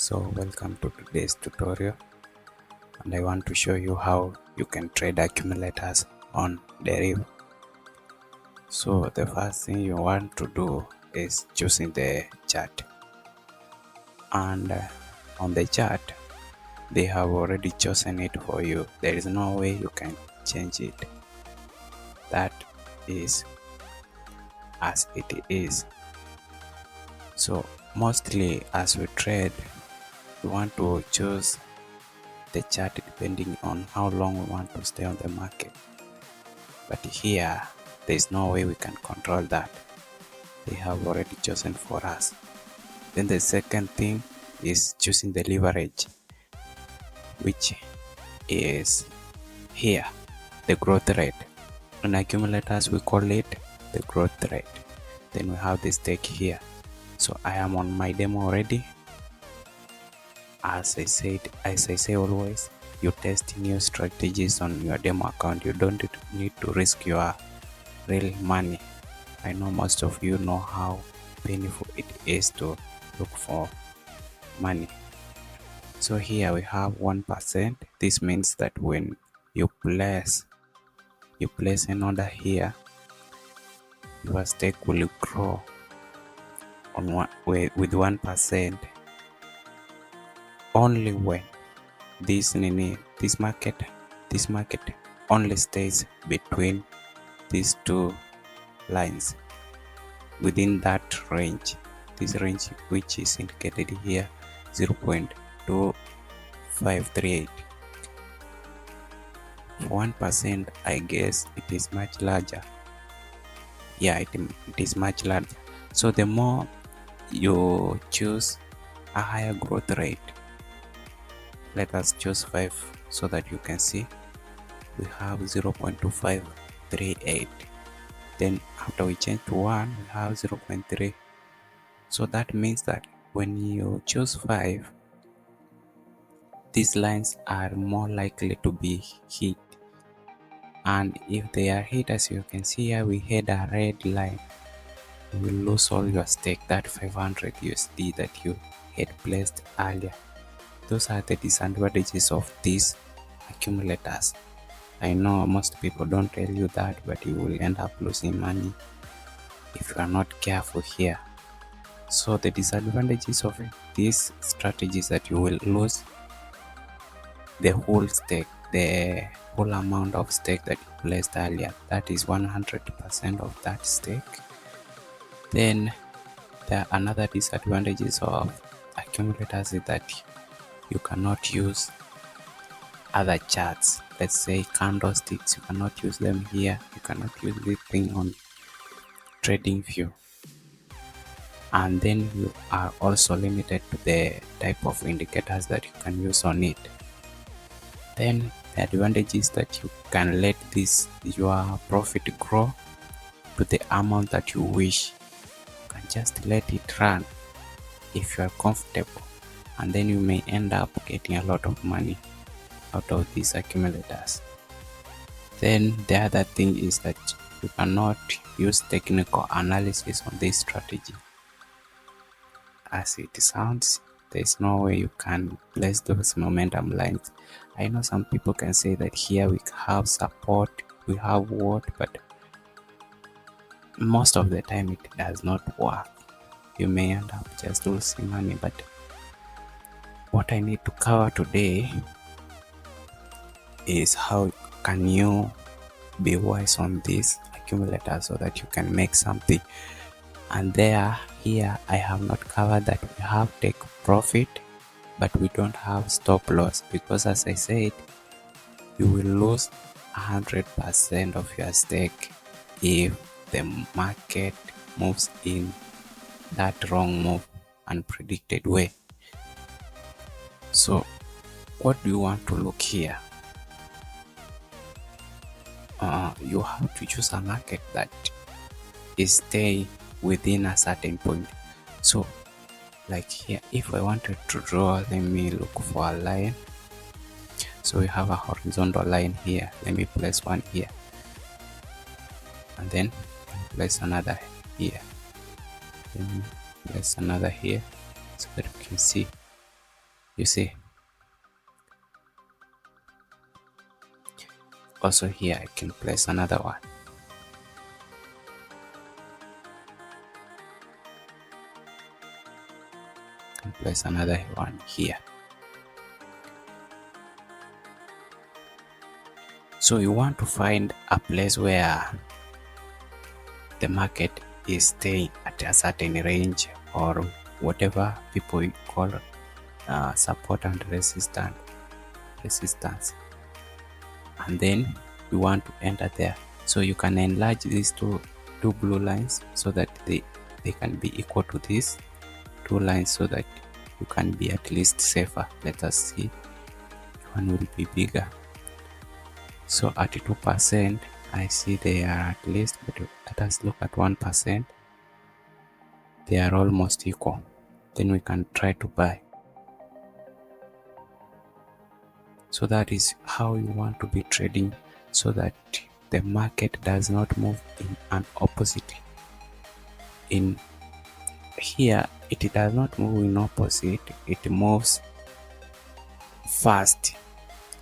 So welcome to today's tutorial, and I want to show you how you can trade accumulators on Deriv. So the first thing you want to do is choosing the chart, and on the chart they have already chosen it for you. There is no way you can change it. That is as it is. So mostly as we trade, we want to choose the chart depending on how long we want to stay on the market. But here, there is no way we can control that. They have already chosen for us. Then the second thing is choosing the leverage, which is here, the growth rate. In accumulators, we call it the growth rate. Then we have the stake here. So I am on my demo already. As I say always, you test new strategies on your demo account. You don't need to risk your real money. I know most of you know how painful it is to look for money. So here we have 1%. This means that when you place an order here, your stake will grow on with 1% only when this market only stays between these two lines, within that range, this range which is indicated here, 0.2538. For 1%, I guess it is much larger. Yeah, it is much larger. So the more you choose a higher growth rate, let us choose 5 so that you can see we have 0.2538. Then after we change to 1, we have 0.3. So that means that when you choose 5, these lines are more likely to be hit. And if they are hit, as you can see here, we had a red line. You will lose all your stake, that 500 USD that you had placed earlier. Those are the disadvantages of these accumulators. I know most people don't tell you that, but you will end up losing money if you are not careful here. So the disadvantages of these strategies that you will lose the whole stake, the whole amount of stake that you placed earlier, that is 100% of that stake. Then there are another disadvantages of accumulators is that you cannot use other charts. Let's say candlesticks, you cannot use them here. You cannot use this thing on TradingView. And then you are also limited to the type of indicators that you can use on it. Then the advantage is that you can let your profit grow to the amount that you wish. You can just let it run if you are comfortable, and then you may end up getting a lot of money out of these accumulators. Then the other thing is that you cannot use technical analysis on this strategy. As it sounds, there is no way you can place those momentum lines. I know some people can say that here we have support, we have what, but most of the time it does not work. You may end up just losing money. But what I need to cover today is how can you be wise on this accumulator so that you can make something. And here I have not covered that we have take profit, but we don't have stop loss, because as I said, you will lose 100% of your stake if the market moves in that wrong move, unpredicted way. So what do you want to look here? You have to choose a market that is stay within a certain point. So like here, if I wanted to draw, let me look for a line. So we have a horizontal line here. Let me place one here, and then place another here, then place another here, so that we can see You see, also here I can place another one. And place another one here. So you want to find a place where the market is staying at a certain range, or whatever people call support and resistance, and then you want to enter there. So you can enlarge these two blue lines so that they can be equal to these two lines, so that you can be at least safer. Let us see, one will be bigger. So at 2%, I see they are at least, but let us look at 1%. They are almost equal. Then we can try to buy. So that is how you want to be trading, so that the market does not move in an opposite. In here, it does not move in opposite, it moves fast.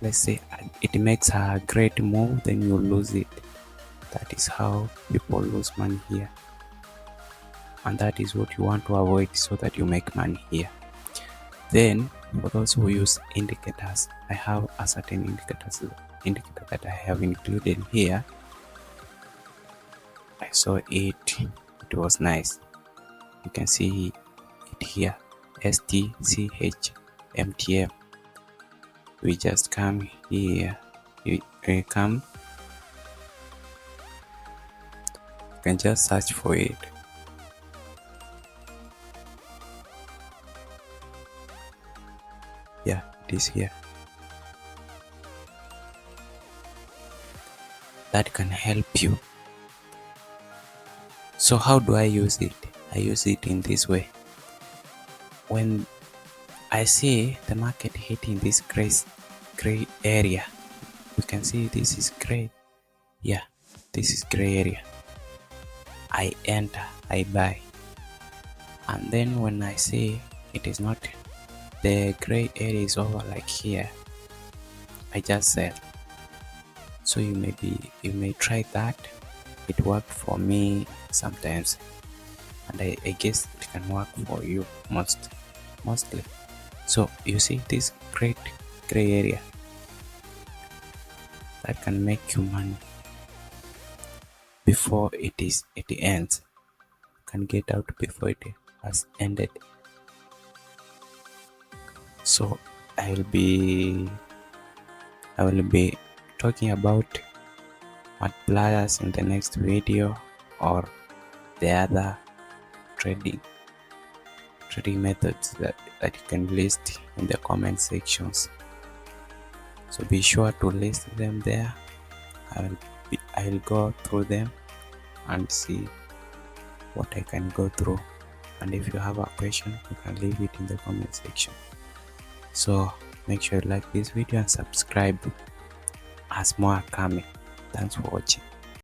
Let's say it makes a great move, then you lose it. That is how people lose money here, and that is what you want to avoid, so that you make money here. Then for those who use indicators, I have a certain indicator that I have included here. I saw it was nice. You can see it here, STCHMTM. We just come here, you can just search for it. Yeah, it is here. That can help you. So how do I use it? I use it in this way. When I see the market hitting this gray area, we can see this is gray. Yeah, this is gray area. I enter, I buy. And then when I see it is not, the gray area is over like here, I just sell. So you may try that. It worked for me sometimes, and I guess it can work for you mostly. So you see this great gray area that can make you money before it ends. You can get out before it has ended. So I will be talking about multipliers in the next video, or the other trading methods that you can list in the comment sections. So be sure to list them there. I'll go through them and see what I can go through. And if you have a question, you can leave it in the comment section. So make sure you like this video and subscribe as more are coming. Thanks for watching.